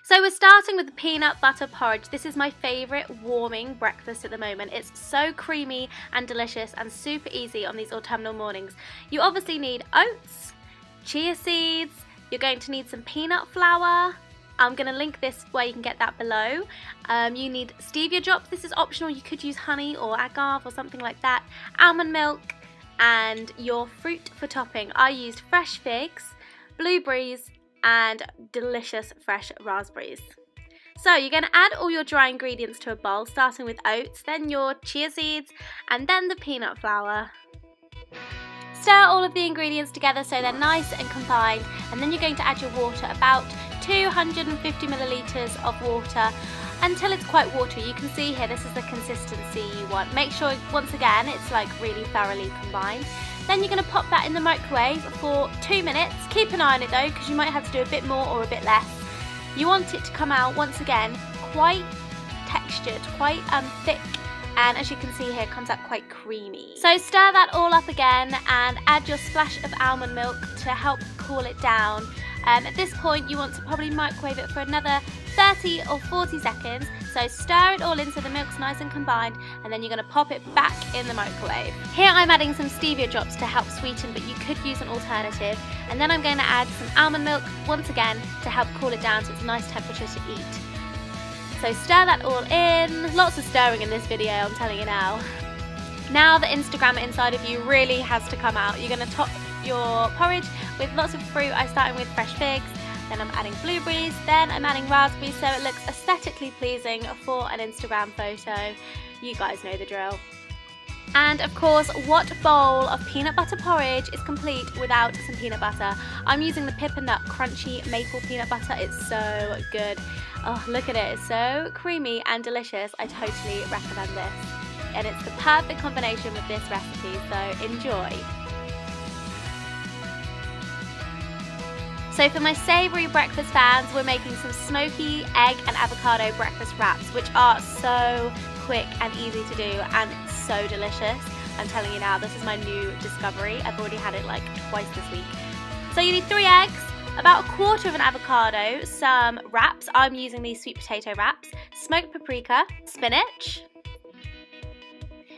So we're starting with the peanut butter porridge. This is my favourite warming breakfast at the moment. It's so creamy and delicious and super easy on these autumnal mornings. You obviously need oats, chia seeds, you're going to need some peanut flour. I'm going to link this where you can get that below. You need stevia drops. This is optional. You could use honey or agave or something like that. Almond milk and your fruit for topping. I used fresh figs, blueberries, and delicious fresh raspberries. So you're going to add all your dry ingredients to a bowl, starting with oats, then your chia seeds, and then the peanut flour. Stir all of the ingredients together so they're nice and combined, and then you're going to add your water, about 250 millilitres of water, until it's quite watery. You can see here, this is the consistency you want. Make sure, once again, it's like really thoroughly combined. Then you're going to pop that in the microwave for 2 minutes. Keep an eye on it though, because you might have to do a bit more or a bit less. You want it to come out, once again, quite textured, quite thick, and as you can see here, it comes out quite creamy. So stir that all up again and add your splash of almond milk to help cool it down. At this point, you want to probably microwave it for another 30 or 40 seconds. So stir it all in so the milk's nice and combined, and then you're going to pop it back in the microwave. Here I'm adding some stevia drops to help sweeten, but you could use an alternative. And then I'm going to add some almond milk once again to help cool it down so it's a nice temperature to eat. So stir that all in. Lots of stirring in this video, I'm telling you now. Now the Instagrammer inside of you really has to come out. You're going to top your porridge with lots of fruit. I'm starting with fresh figs, then I'm adding blueberries, then I'm adding raspberries so it looks aesthetically pleasing for an Instagram photo. You guys know the drill. And of course, what bowl of peanut butter porridge is complete without some peanut butter? I'm using the Pip and Nut crunchy maple peanut butter. It's so good. Oh, look at it. It's so creamy and delicious. I totally recommend this. And it's the perfect combination with this recipe, so enjoy. So for my savoury breakfast fans, we're making some smoky egg and avocado breakfast wraps, which are so quick and easy to do and so delicious. I'm telling you now, this is my new discovery. I've already had it like twice this week. So you need 3 eggs, about 1/4 of an avocado, some wraps. I'm using these sweet potato wraps, smoked paprika, spinach.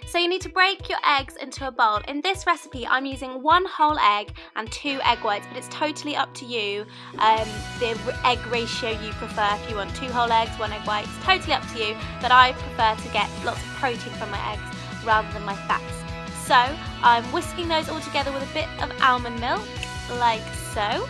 So you need to break your eggs into a bowl. In this recipe, I'm using 1 whole egg and 2 egg whites, but it's totally up to you, the egg ratio you prefer. If you want 2 whole eggs, 1 egg white, it's totally up to you, but I prefer to get lots of protein from my eggs rather than my fats. So I'm whisking those all together with a bit of almond milk, like so.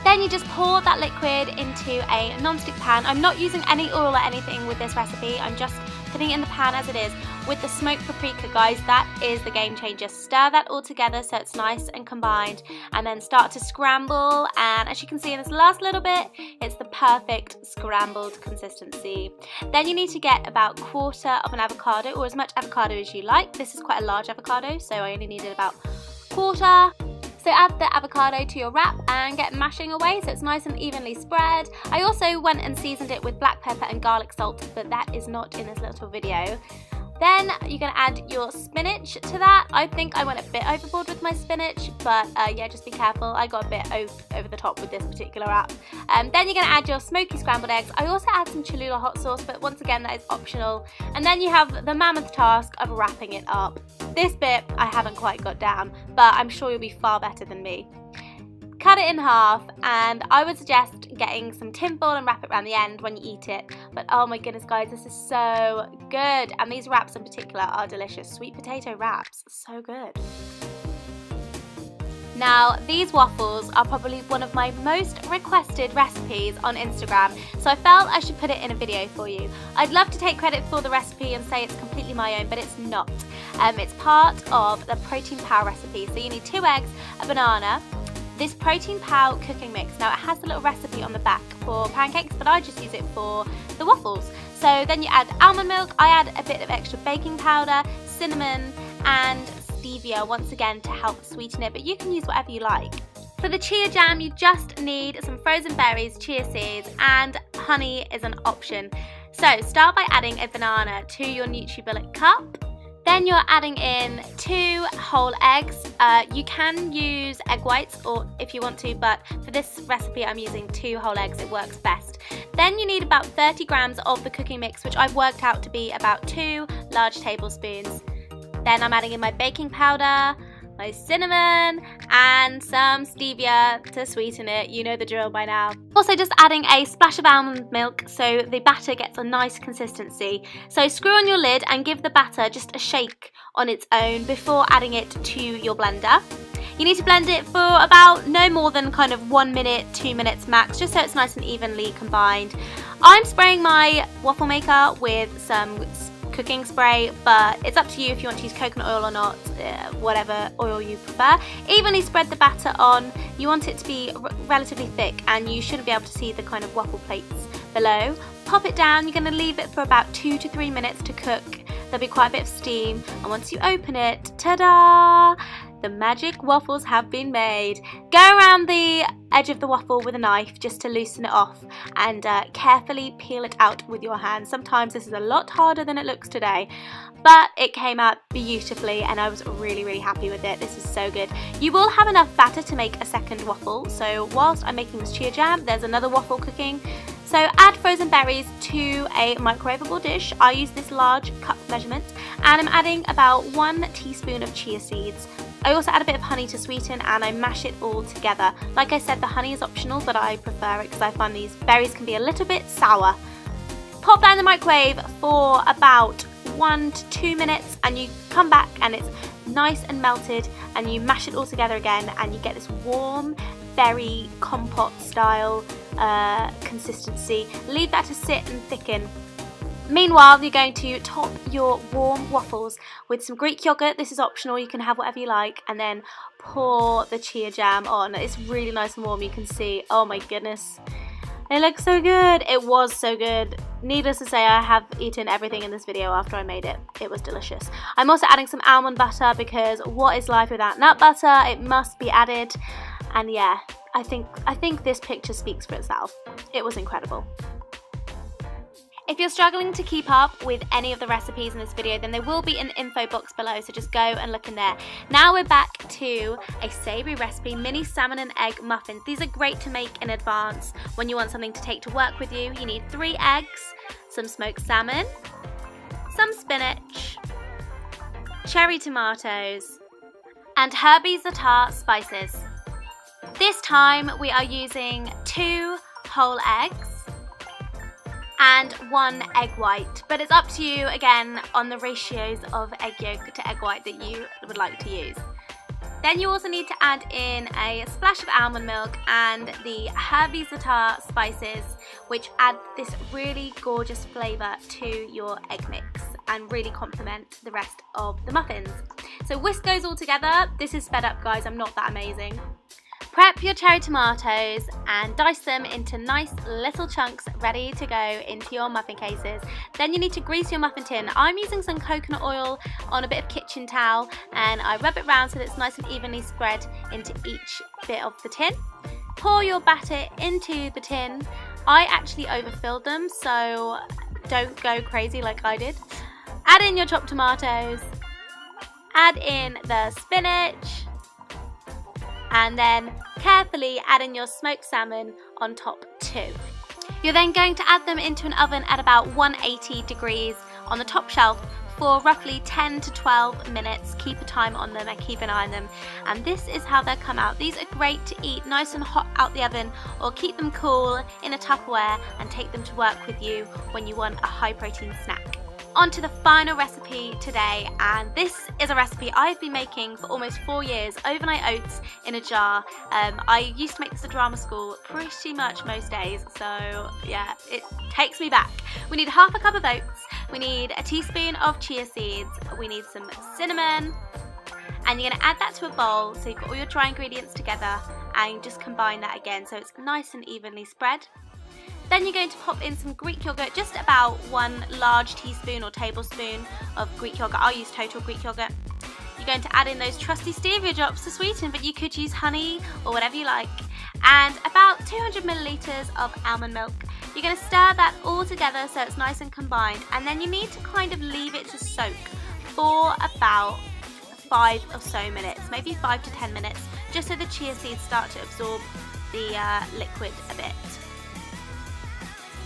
Then you just pour that liquid into a non-stick pan. I'm not using any oil or anything with this recipe. I'm just putting it in the pan as it is with the smoked paprika, guys. That is the game changer. Stir that all together so it's nice and combined, and then start to scramble. And as you can see in this last little bit, it's the perfect scrambled consistency. Then you need to get about 1/4 of an avocado, or as much avocado as you like. This is quite a large avocado, so I only needed about 1/4. So add the avocado to your wrap and get mashing away so it's nice and evenly spread. I also went and seasoned it with black pepper and garlic salt, but that is not in this little video. Then you're going to add your spinach to that. I think I went a bit overboard with my spinach, but yeah, just be careful. I got a bit over the top with this particular wrap. Then you're going to add your smoky scrambled eggs. I also add some Cholula hot sauce, but once again, that is optional. And then you have the mammoth task of wrapping it up. This bit I haven't quite got down, but I'm sure you'll be far better than me. Cut it in half, and I would suggest getting some tin foil and wrap it around the end when you eat it. But oh my goodness, guys, this is so good. And these wraps in particular are delicious. Sweet potato wraps, so good. Now, these waffles are probably one of my most requested recipes on Instagram, so I felt I should put it in a video for you. I'd love to take credit for the recipe and say it's completely my own, but it's not. It's part of the Protein Power recipe. So you need 2 eggs, a banana, this Protein Power cooking mix. Now it has a little recipe on the back for pancakes, but I just use it for the waffles. So then you add almond milk. I add a bit of extra baking powder, cinnamon, and stevia once again to help sweeten it, but you can use whatever you like. For the chia jam, you just need some frozen berries, chia seeds, and honey is an option. So start by adding a banana to your NutriBullet cup. Then you're adding in 2 whole eggs. You can use egg whites or if you want to, but for this recipe I'm using 2 whole eggs, it works best. Then you need about 30 grams of the cooking mix, which I've worked out to be about 2 large tablespoons. Then I'm adding in my baking powder, my cinnamon, and some stevia to sweeten it. You know the drill by now. Also just adding a splash of almond milk so the batter gets a nice consistency. So screw on your lid and give the batter just a shake on its own before adding it to your blender. You need to blend it for about no more than kind of 1 minute, 2 minutes max, just so it's nice and evenly combined. I'm spraying my waffle maker with some cooking spray, but it's up to you if you want to use coconut oil or not, whatever oil you prefer. Evenly spread the batter on. You want it to be relatively thick and you shouldn't be able to see the kind of waffle plates below. Pop it down. You're going to leave it for about 2 to 3 minutes to cook. There'll be quite a bit of steam, and once you open it, ta-da! The magic waffles have been made. Go around the edge of the waffle with a knife just to loosen it off, and carefully peel it out with your hand. Sometimes this is a lot harder than it looks today, but it came out beautifully and I was really happy with it. This is so good. You will have enough batter to make a second waffle, so whilst I'm making this chia jam, there's another waffle cooking. So add frozen berries to a microwavable dish. I use this large cup measurement, and I'm adding about 1 teaspoon of chia seeds. I also add a bit of honey to sweeten, and I mash it all together. Like I said, the honey is optional, but I prefer it because I find these berries can be a little bit sour. Pop that in the microwave for about 1 to 2 minutes, and you come back and it's nice and melted, and you mash it all together again and you get this warm berry compote style consistency. Leave that to sit and thicken. Meanwhile, you're going to top your warm waffles with some Greek yogurt. This is optional, you can have whatever you like, and then pour the chia jam on. It's really nice and warm, you can see. Oh my goodness, it looks so good. It was so good. Needless to say, I have eaten everything in this video after I made it. It was delicious. I'm also adding some almond butter because what is life without nut butter? It must be added. And yeah, I think this picture speaks for itself. It was incredible. If you're struggling to keep up with any of the recipes in this video, then they will be in the info box below, so just go and look in there. Now we're back to a savoury recipe, mini salmon and egg muffins. These are great to make in advance when you want something to take to work with you. You need 3 eggs, some smoked salmon, some spinach, cherry tomatoes, and Herbie Za'atar spices. This time we are using 2 whole eggs and 1 egg white, but it's up to you again on the ratios of egg yolk to egg white that you would like to use. Then you also need to add in a splash of almond milk and the Herbie Za'atar spices, which add this really gorgeous flavour to your egg mix and really complement the rest of the muffins. So whisk those all together. This is sped up, guys, I'm not that amazing. Prep your cherry tomatoes and dice them into nice little chunks ready to go into your muffin cases. Then you need to grease your muffin tin. I'm using some coconut oil on a bit of kitchen towel, and I rub it around so that it's nice and evenly spread into each bit of the tin. Pour your batter into the tin. I actually overfilled them, so don't go crazy like I did. Add in your chopped tomatoes, add in the spinach, and then carefully add in your smoked salmon on top too. You're then going to add them into an oven at about 180 degrees on the top shelf for roughly 10 to 12 minutes. Keep a time on them and keep an eye on them. And this is how they come out. These are great to eat nice and hot out the oven, or keep them cool in a Tupperware and take them to work with you when you want a high protein snack. On to the final recipe today, and this is a recipe I've been making for almost 4 years, overnight oats in a jar. I used to make this at drama school pretty much most days, so yeah, it takes me back. We need half a cup of oats, we need a teaspoon of chia seeds, we need some cinnamon, and you're going to add that to a bowl so you've got all your dry ingredients together, and just combine that again so it's nice and evenly spread. Then you're going to pop in some Greek yogurt, just about 1 large teaspoon or tablespoon of Greek yogurt. I'll use total Greek yogurt. You're going to add in those trusty stevia drops to sweeten, but you could use honey or whatever you like. And about 200 millilitres of almond milk. You're going to stir that all together so it's nice and combined, and then you need to kind of leave it to soak for about 5 or so minutes, maybe 5 to 10 minutes, just so the chia seeds start to absorb the liquid a bit.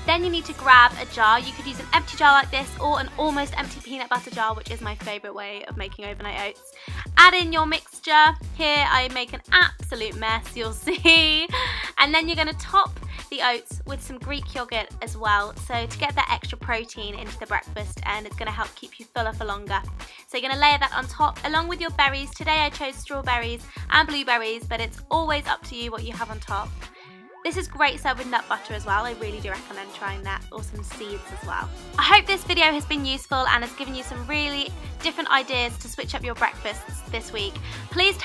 Then you need to grab a jar. You could use an empty jar like this or an almost empty peanut butter jar, which is my favourite way of making overnight oats. Add in your mixture. Here I make an absolute mess, you'll see. And then you're going to top the oats with some Greek yogurt as well, so to get that extra protein into the breakfast, and it's going to help keep you fuller for longer. So you're going to layer that on top along with your berries. Today I chose strawberries and blueberries, but it's always up to you what you have on top. This is great served with nut butter as well. I really do recommend trying that, or some seeds as well. I hope this video has been useful and has given you some really different ideas to switch up your breakfasts this week. Please